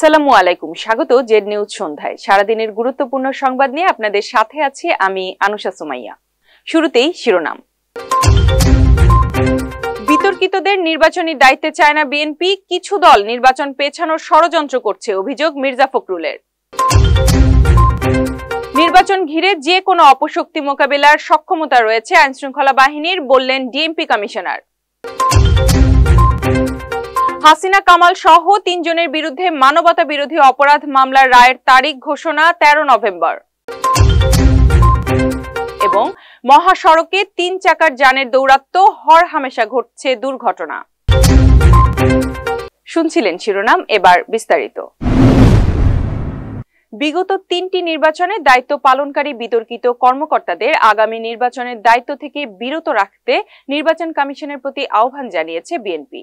আসসালামু আলাইকুম, স্বাগত জেড নিউজ সন্ধ্যায়। সারাদিনের গুরুত্বপূর্ণ সংবাদ নিয়ে আপনাদের সাথে আছি আমি আনুশা সুমাইয়া। শুরুতেই শিরোনাম। বিতর্কিতদের নির্বাচনী দায়িত্বে চায় না বিএনপি, কিছু দল নির্বাচন পেছানোর ষড়যন্ত্র করছে, অভিযোগ মির্জা ফখরুলের। নির্বাচন ঘিরে যে কোনো অপশক্তি মোকাবেলার সক্ষমতা রয়েছে আইনশৃঙ্খলা বাহিনীর, বললেন ডিএমপি কমিশনার। হাসিনা কামাল সহ ৩ জনের বিরুদ্ধে মানবতা বিরোধী অপরাধ মামলার রায়ের তারিখ ঘোষণা ১৩ নভেম্বর। এবং মহাসড়কে ৩ চাকার যানের দৌরাত্ম্য, হরহামেশা ঘটছে দুর্ঘটনা। শুনছিলেন শিরোনাম, এবার বিস্তারিত। বিগত ৩টি নির্বাচনে দায়িত্ব পালনকারী বিতর্কিত কর্মকর্তাদের আগামী নির্বাচনের দায়িত্ব থেকে বিরত রাখতে নির্বাচন কমিশনের প্রতি আহ্বান জানিয়েছে বিএনপি।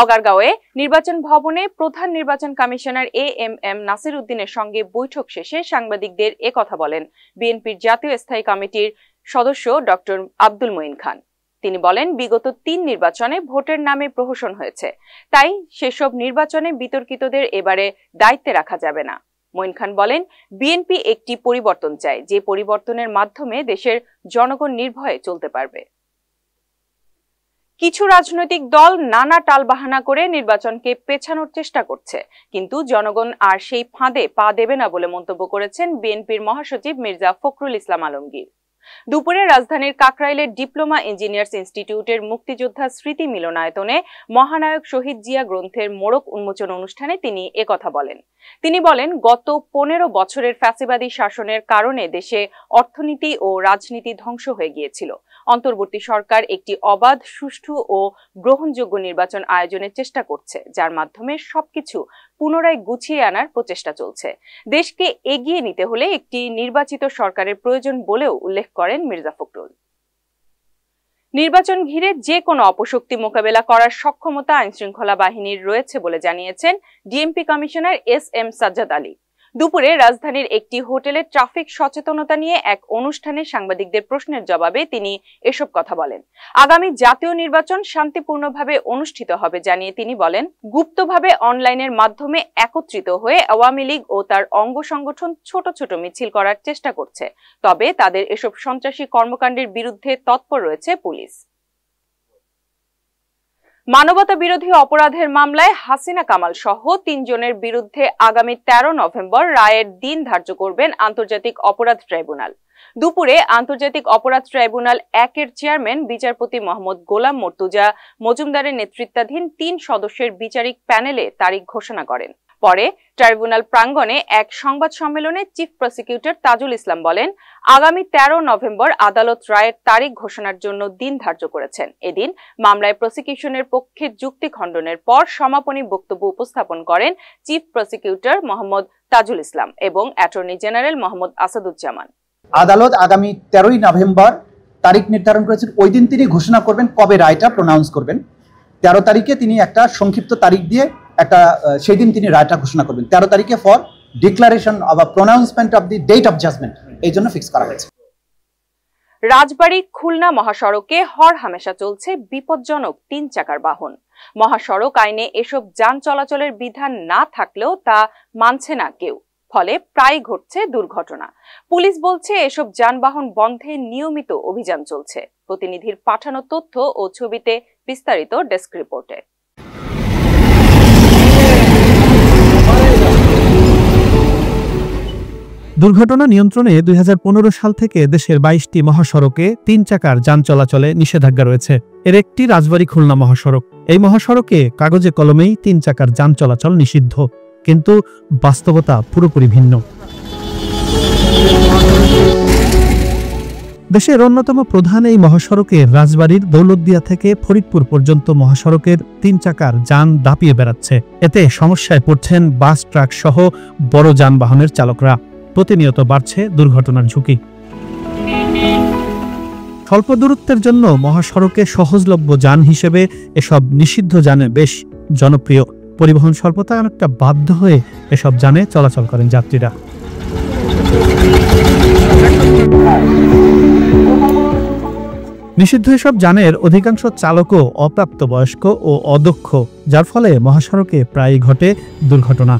আগারগাঁওয়ে নির্বাচন ভবনে প্রধান নির্বাচন কমিশনার এএমএম নাসির উদ্দিনের সঙ্গে বৈঠক শেষে সাংবাদিকদের একথা বলেন বিএনপির জাতীয় স্থায়ী কমিটির সদস্য ডক্টর আব্দুল মঈন খান। তিনি বলেন, বিগত ৩ নির্বাচনে ভোটের নামে প্রহসন হয়েছে, তাই সেসব নির্বাচনে বিতর্কিতদের এবারে দায়িত্বে রাখা যাবে না। মঈন খান বলেন, বিএনপি একটি পরিবর্তন চায়, যে পরিবর্তনের মাধ্যমে দেশের জনগণ নির্ভয়ে চলতে পারবে। কিছু রাজনৈতিক দল নানা টালবাহানা করে নির্বাচনকে পেছানোর চেষ্টা করছে, কিন্তু জনগণ আর সেই ফাঁদে পা দেবে না বলে মন্তব্য করেছেন বিএনপির মহাসচিব মির্জা ফখরুল ইসলাম আলমগীর। দুপুরে রাজধানীর কাকরাইলের ডিপ্লোমা ইঞ্জিনিয়ার্স ইনস্টিটিউটের মুক্তিযোদ্ধা স্মৃতি মিলনায়তনে মহানায়ক শহীদ জিয়া গ্রন্থের মোড়ক উন্মোচন অনুষ্ঠানে তিনি একথা বলেন। তিনি বলেন, গত 15 বছরের ফ্যাসিবাদী শাসনের কারণে দেশে অর্থনীতি ও রাজনীতি ধ্বংস হয়ে গিয়েছিল। অন্তর্বর্তী সরকার একটি অবাধ, সুষ্ঠু ও গ্রহণযোগ্য নির্বাচন আয়োজনের চেষ্টা করছে, যার মাধ্যমে সবকিছু পুনরায় গুছিয়ে আনার প্রচেষ্টা চলছে। দেশকে এগিয়ে নিতে হলে একটি নির্বাচিত সরকারের প্রয়োজন বলেও উল্লেখ করেন মির্জা ফখরুল। নির্বাচন ঘিরে যে কোনো অপশক্তি মোকাবেলা করার সক্ষমতা আইনশৃঙ্খলা বাহিনীর রয়েছে বলে জানিয়েছেন DMP commissioner SM. Sajjad Ali. দুপুরে রাজধানীর একটি হোটেলে ট্রাফিক সচেতনতা নিয়ে এক অনুষ্ঠানে সাংবাদিকদের প্রশ্নের জবাবে তিনি এসব কথা বলেন। আগামী জাতীয় নির্বাচন শান্তিপূর্ণভাবে অনুষ্ঠিত হবে জানিয়ে তিনি বলেন, গুপ্তভাবে অনলাইনের মাধ্যমে একত্রিত হয়ে আওয়ামী লীগ ও তার অঙ্গ সংগঠন ছোট ছোট মিছিল করার চেষ্টা করছে, তবে তাদের এসব সন্ত্রাসী কর্মকাণ্ডের বিরুদ্ধে তৎপর রয়েছে পুলিশ। মানবতা বিরোধী অপরাধের মামলায় হাসিনা কামাল সহ ৩ জনের বিরুদ্ধে আগামী ১৩ নভেম্বর রায়ের দিন ধার্য করবেন আন্তর্জাতিক অপরাধ ট্রাইব্যুনাল। দুপুরে আন্তর্জাতিক অপরাধ ট্রাইব্যুনাল ১-এর চেয়ারম্যান বিচারপতি মোহাম্মদ গোলাম মর্তুজা মজুমদারের নেতৃত্বাধীন ৩ সদস্যের বিচারিক প্যানেলে তারিখ ঘোষণা করেন। পরে ট্রাইব্যুনাল প্রাঙ্গণে এক সংবাদ সম্মেলনে চিফ প্রসিকিউটর তাজুল ইসলাম বলেন, আগামী ১৩ নভেম্বর আদালত রায়ের তারিখ ঘোষণার জন্য দিন ধার্য করেছেন। এদিন মামলায় প্রসিকিউশনের পক্ষে যুক্তি খণ্ডনের পর সমাপনী বক্তব্য উপস্থাপন করেন চিফ প্রসিকিউটর মোহাম্মদ তাজুল ইসলাম এবং অ্যাটর্নি জেনারেল মোহাম্মদ আসাদুজ্জামান। আদালত আগামী ১৩ নভেম্বর তারিখ নির্ধারণ করেছেন। ওই দিন তিনি ঘোষণা করবেন কবে রায়টা প্রোনাউন্স করবেন। ১৩ তারিখে তিনি একটা সংক্ষিপ্ত তারিখ দিয়ে সেই দিন তিনি রায়টা ঘোষণা করবেন। ১৩ তারিখে for declaration of a pronouncement of the date of judgement, এই জন্য ফিক্স করা হয়েছে। রাজবাড়ী খুলনা মহাসড়কে হরহামেশা চলছে বিপজ্জনক ৩ চাকার বাহন। মহাসড়ক আইনে এসব যান চলাচলের বিধান না থাকলেও তা মানছে না কেউ, ফলে প্রায় ঘটছে দুর্ঘটনা। পুলিশ বলছে এসব যানবাহন বন্ধে নিয়মিত অভিযান চলছে। প্রতিনিধির পাঠানো তথ্য ও ছবিতে বিস্তারিত ডেস্ক রিপোর্টে। দুর্ঘটনা নিয়ন্ত্রণে ২০১৫ সাল থেকে দেশের ২২টি মহাসড়কে ৩ চাকার যান চলাচলে নিষেধাজ্ঞা রয়েছে। এর একটি রাজবাড়ী খুলনা মহাসড়ক। এই মহাসড়কে কাগজে কলমেই ৩ চাকার যান চলাচল নিষিদ্ধ, কিন্তু বাস্তবতা পুরোপুরি ভিন্ন। দেশের অন্যতম প্রধান এই মহাসড়কের রাজবাড়ীর দৌলতদিয়া থেকে ফরিদপুর পর্যন্ত মহাসড়কের ৩ চাকার যান দাপিয়ে বেড়াচ্ছে। এতে সমস্যায় পড়ছেন বাস, ট্রাক সহ বড় যানবাহনের চালকরা। প্রতিনিয়ত বাড়ছে দুর্ঘটনার ঝুঁকি। স্বল্প দূরত্বের জন্য মহাসড়কে সহজলভ্য যান হিসেবে এসব নিষিদ্ধ যানে বেশ জনপ্রিয়। পরিবহন স্বল্পতায় অনেকটা বাধ্য হয়ে এসব যানে চলাচল করেন যাত্রীরা। নিষিদ্ধ এসব যানের অধিকাংশ চালকও অপ্রাপ্তবয়স্ক ও অদক্ষ, যার ফলে মহাসড়কে প্রায়ই ঘটে দুর্ঘটনা।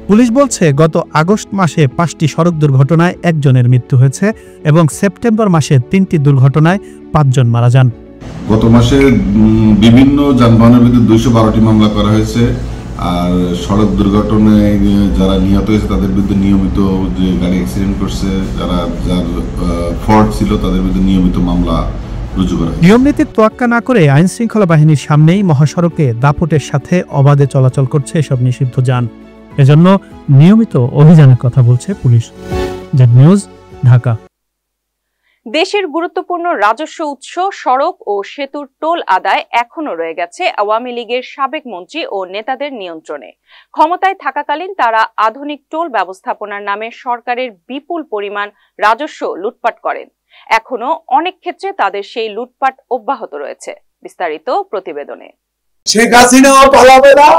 পুলিশ বলছে গত আগস্ট মাসে 5টি সড়ক দুর্ঘটনায় 1 জনের মৃত্যু হয়েছে এবং সেপ্টেম্বর মাসে 3টি দুর্ঘটনায় 5 জন মারা যান। গত মাসে বিভিন্ন যানবাহনের বিরুদ্ধে 212টি মামলা করা হয়েছে। আর সড়ক দুর্ঘটনায় যারা নিহত হয়েছে তাদের বিরুদ্ধে নিয়মিত, যে গাড়ি অ্যাক্সিডেন্ট করছে যার ফল্ট ছিল তাদের বিরুদ্ধে নিয়মিত মামলা রুজু করা হয়েছে। নিয়ম নীতির তোয়াক্কা না করে আইন শৃঙ্খলা বাহিনীর সামনেই মহাসড়কে দাপটের সাথে অবাধে চলাচল করছে এসব নিষিদ্ধ যান। এজন্য নিয়মিত অভিযানের কথা বলছে পুলিশ। Z news, Dhaka. দেশের গুরুত্বপূর্ণ রাজস্ব উৎস সড়ক ও সেতুর টোল আদায় এখনো রয়ে গেছে আওয়ামী লীগের সাবেক মন্ত্রী ও নেতাদের নিয়ন্ত্রণে। ক্ষমতায় থাকাকালীন তারা আধুনিক টোল ব্যবস্থাপনার নামে সরকারের বিপুল পরিমাণ রাজস্ব লুটপাট করেন। এখনো অনেক ক্ষেত্রে তাদের সেই লুটপাট অব্যাহত রয়েছে। বিস্তারিত প্রতিবেদনে। শেখ হাসিনাও পালাবে না,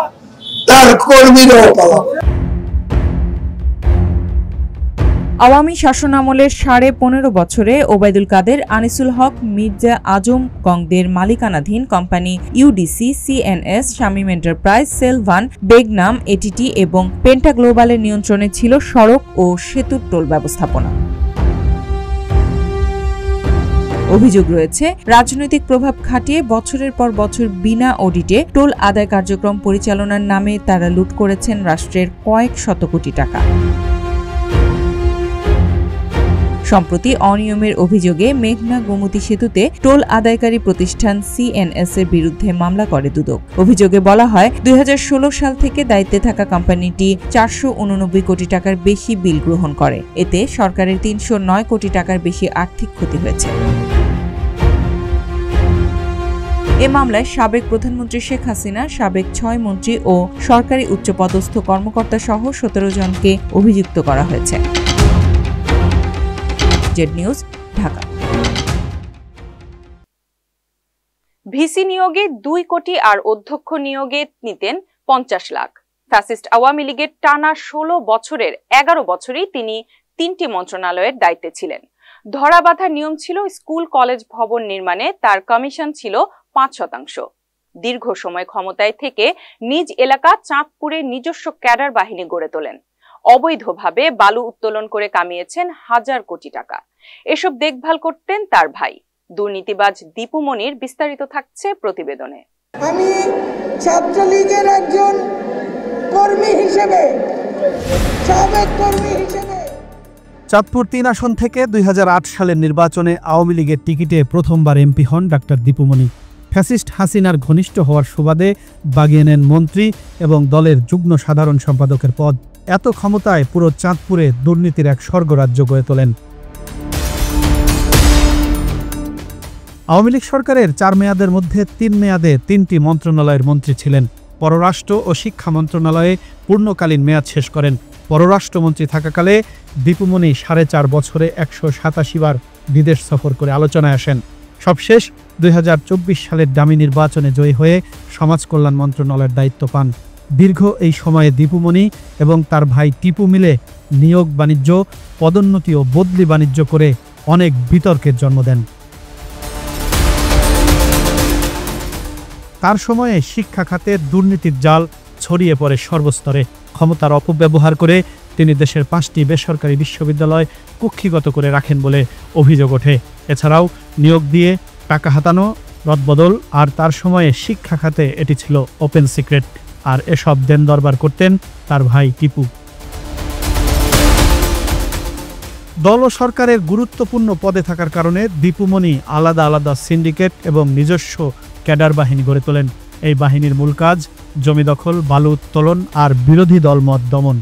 তার কর্মীরাও পালাবে না। আওয়ামী শাসনামলের 15.5 বছরে ওবায়দুল কাদের, আনিসুল হক, মির্জা আজম গংদের মালিকানাধীন company UDC, CNS, Shamim enterprise, সেলভান, বেগনাম, এটিটি এবং পেন্টা গ্লোবালের নিয়ন্ত্রণে ছিল সড়ক ও সেতুর টোল ব্যবস্থাপনা। অভিযোগ রয়েছে, রাজনৈতিক প্রভাব খাটিয়ে বছরের পর বছর বিনা অডিটে টোল আদায় কার্যক্রম পরিচালনার নামে তারা লুট করেছেন রাষ্ট্রের কয়েক শত কোটি টাকা। সম্প্রতি অনিয়মের অভিযোগে মেঘনা গোমতী সেতুতে টোল আদায়কারী প্রতিষ্ঠান সিএনএস এর বিরুদ্ধে মামলা করে দুদক। অভিযোগে বলা হয়, 2016 সাল থেকে দায়িত্বে থাকা কোম্পানিটি 489 কোটি টাকার বেশি বিল গ্রহণ করে। এতে সরকারের 309 কোটি টাকার বেশি আর্থিক ক্ষতি হয়েছে। এ মামলায় সাবেক প্রধানমন্ত্রী শেখ হাসিনা, সাবেক 6 মন্ত্রী ও সরকারি উচ্চপদস্থ কর্মকর্তা সহ 17 জনকে অভিযুক্ত করা হয়েছে। Z news, Dhaka. ভিসি নিয়োগে 2 কোটি আর অধ্যক্ষ নিয়োগে নিতেন 50 লাখ। ফ্যাসিস্ট আওয়ামী লীগের টানা 16 বছরের 11 বছরই তিনি 3টি মন্ত্রণালয়ের দায়িত্বে ছিলেন। ধরাবাঁধা নিয়ম ছিল, স্কুল কলেজ ভবন নির্মাণে তার কমিশন ছিল 5%। দীর্ঘ সময় ক্ষমতায় থেকে নিজ এলাকা চাঁদপুরে নিজস্ব ক্যাডার বাহিনী গড়ে তোলেন। অবৈধভাবে বালু উত্তোলন করে কামিয়েছেন হাজার কোটি টাকা। এসব দেখভাল করতেন তার ভাই দুর্নীতিবাজ দীপু মনির। বিস্তারিত থাকছে প্রতিবেদনে। আমি ছাত্রলীগের একজন কর্মী হিসেবে, সাবেক কর্মী হিসেবে চাঁদপুর 3 আসন থেকে 2008 সালের নির্বাচনে আওয়ামী লীগের টিকিটে প্রথমবার এমপি হন ডাক্তার দীপু মনি। ফ্যাসিস্ট হাসিনার ঘনিষ্ঠ হওয়ার সুবাদে বাগিয়ে নেন মন্ত্রী এবং দলের যুগ্ম সাধারণ সম্পাদকের পদ। এত ক্ষমতায় পুরো চাঁদপুরে দুর্নীতির এক স্বর্গরাজ্য গড়ে তোলেন। আওয়ামী লীগ সরকারের 4 মেয়াদের মধ্যে 3 মেয়াদে 3টি মন্ত্রণালয়ের মন্ত্রী ছিলেন। পররাষ্ট্র ও শিক্ষা মন্ত্রণালয়ে পূর্ণকালীন মেয়াদ শেষ করেন। পররাষ্ট্রমন্ত্রী থাকাকালে দীপু মনি 4.5 বছরে 187 বার বিদেশ সফর করে আলোচনায় আসেন। সবশেষ 2024 সালের ডামি নির্বাচনে জয়ী হয়ে সমাজ কল্যাণ মন্ত্রণালয়ের দায়িত্ব পান। দীর্ঘ এই সময়ে দীপু মনি এবং তার ভাই টিপু মিলে নিয়োগ বাণিজ্য, পদোন্নতি ও বদলি বাণিজ্য করে অনেক বিতর্কের জন্ম দেন। তার সময়ে শিক্ষা খাতে দুর্নীতির জাল ছড়িয়ে পড়ে সর্বস্তরে। ক্ষমতার অপব্যবহার করে তিনি দেশের 5টি বেসরকারি বিশ্ববিদ্যালয় কুক্ষিগত করে রাখেন বলে অভিযোগ ওঠে। এছাড়াও নিয়োগ দিয়ে টাকা হাতানো, রদবদল, আর তার সময়ে শিক্ষা খাতে এটি ছিল ওপেন সিক্রেট। আর এসব দেন দরবার করতেন তার ভাই টিপু। দল ও সরকারের গুরুত্বপূর্ণ পদে থাকার কারণে দীপু মনি আলাদা আলাদা সিন্ডিকেট এবং নিজস্ব ক্যাডার বাহিনী গড়ে তোলেন। এই বাহিনীর মূল কাজ জমি দখল, বালু উত্তোলন আর বিরোধী দলমত দমন।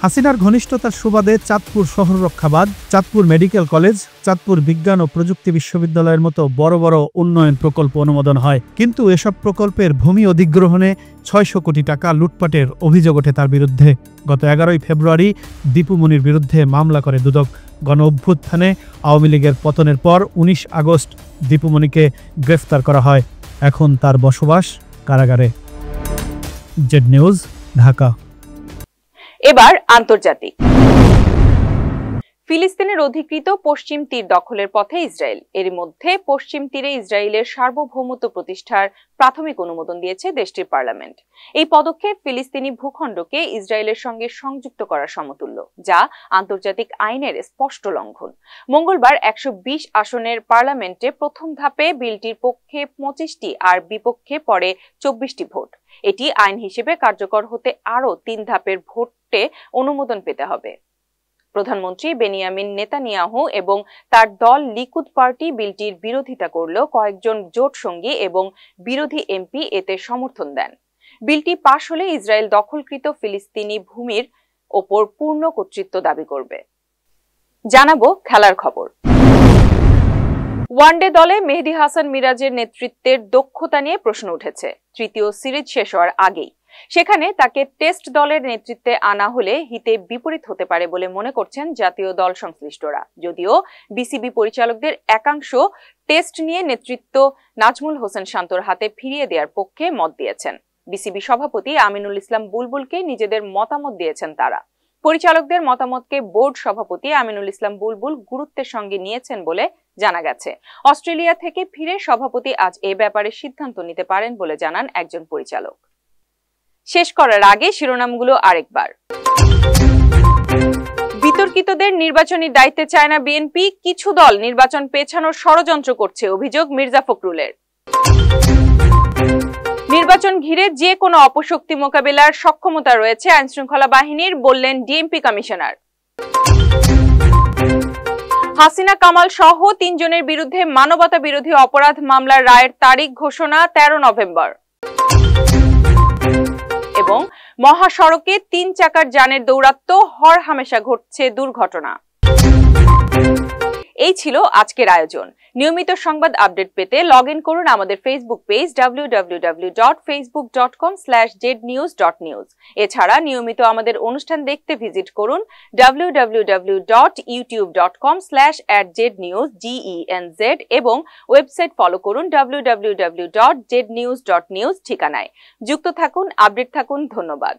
হাসিনার ঘনিষ্ঠতার সুবাদে চাঁদপুর শহর রক্ষাবাদ, চাঁদপুর মেডিকেল কলেজ, চাঁদপুর বিজ্ঞান ও প্রযুক্তি বিশ্ববিদ্যালয়ের মতো বড় বড় উন্নয়ন প্রকল্প অনুমোদন হয়। কিন্তু এসব প্রকল্পের ভূমি অধিগ্রহণে 600 কোটি টাকা লুটপাটের অভিযোগ ওঠে তার বিরুদ্ধে। গত 11 ফেব্রুয়ারি দীপু মনির বিরুদ্ধে মামলা করে দুদক। গণ অভ্যুত্থানে আওয়ামী লীগের পতনের পর 19 আগস্ট দীপু মনিকে গ্রেফতার করা হয়। এখন তার বসবাস কারাগারে। Z news, Dhaka. এবার আন্তর্জাতিক। ফিলিস্তিনের অধিকৃত পশ্চিম তীর দখলের পথে ইসরায়েল। এর মধ্যে পশ্চিম তীরে ইসরায়েলের সার্বভৌমত্ব প্রতিষ্ঠার প্রাথমিক অনুমোদন দিয়েছে দেশটির পার্লামেন্ট। এই পদক্ষেপ ফিলিস্তিনি ভূখণ্ডকে ইসরায়েলের সঙ্গে সংযুক্ত করার সমতুল্য, যা আন্তর্জাতিক আইনের স্পষ্ট লঙ্ঘন। মঙ্গলবার 120 আসনের পার্লামেন্টে প্রথম ধাপে বিলটির পক্ষে 25টি আর বিপক্ষে পরে 24টি ভোট। এটি আইন হিসেবে কার্যকর হতে আরও 3 ধাপের ভোটে অনুমোদন পেতে হবে। প্রধানমন্ত্রী বেনিয়ামিন নেতানিয়াহু এবং তার দল লিকুদ পার্টি বিলটির বিরোধিতা করলেও কয়েকজন জোট সঙ্গী এবং বিরোধী এমপি এতে সমর্থন দেন। বিলটি পাশ হলে ইসরায়েল দখলকৃত ফিলিস্তিনি ভূমির ওপর পূর্ণ কর্তৃত্ব দাবি করবে। জানাবো খেলার খবর। ওয়ানডে দলে মেহেদী হাসান মিরাজের নেতৃত্বের দক্ষতা নিয়ে প্রশ্ন উঠেছে তৃতীয় সিরিজ শেষ হওয়ার আগেই। সেখানে তাকে টেস্ট দলের নেতৃত্বে আনা হলে হিতে বিপরীত হতে পারে বলে মনে করছেন জাতীয় দল সংশ্লিষ্টরা। যদিও বিসিবি পরিচালকদের একাংশ টেস্ট নিয়ে নেতৃত্ব নাজমুল হোসেন শান্তর হাতে ফিরিয়ে দেওয়ার পক্ষে মত দিয়েছেন। বিসিবি সভাপতি আমিনুল ইসলাম বুলবুলকে নিজেদের মতামত দিয়েছেন তারা। পরিচালকদের মতামতকে বোর্ড সভাপতি আমিনুল ইসলাম বুলবুল গুরুত্বের সঙ্গে নিয়েছেন বলে জানা গেছে। অস্ট্রেলিয়া থেকে ফিরে সভাপতি আজ এ ব্যাপারে সিদ্ধান্ত নিতে পারেন বলে জানান একজন পরিচালক। শেষ করার আগে শিরোনামগুলো আরেকবার। বিতর্কিতদের নির্বাচনী দায়িত্বে চায় না বিএনপি, কিছু দল নির্বাচন পেছানোর ষড়যন্ত্র করছে, অভিযোগ মির্জা ফখরুলের। নির্বাচন ঘিরে যে কোনো অপশক্তি মোকাবেলার সক্ষমতা রয়েছে আইনশৃঙ্খলা বাহিনীর, বললেন ডিএমপি কমিশনার। হাসিনা কামাল সহ 3 জনের বিরুদ্ধে মানবতা বিরোধী অপরাধ মামলার রায়ের তারিখ ঘোষণা 13 নভেম্বর। এবং মহাসড়কে 3 চাকার যানের দৌরাত্ম্য, হরহামেশা ঘটছে দুর্ঘটনা। এই ছিল আজকের আয়োজন। নিয়মিত সংবাদ আপডেট পেতে লগ ইন করুন আমাদের ফেসবুক পেজ www.facebook.com/zdnews.news। এছাড়া নিয়মিত আমাদের অনুষ্ঠান দেখতে ভিজিট করুন www.youtube.com/@zdnews এবং ওয়েবসাইট ফলো করুন www.zdnews.news ঠিকানায়। যুক্ত থাকুন, আপডেট থাকুন। ধন্যবাদ।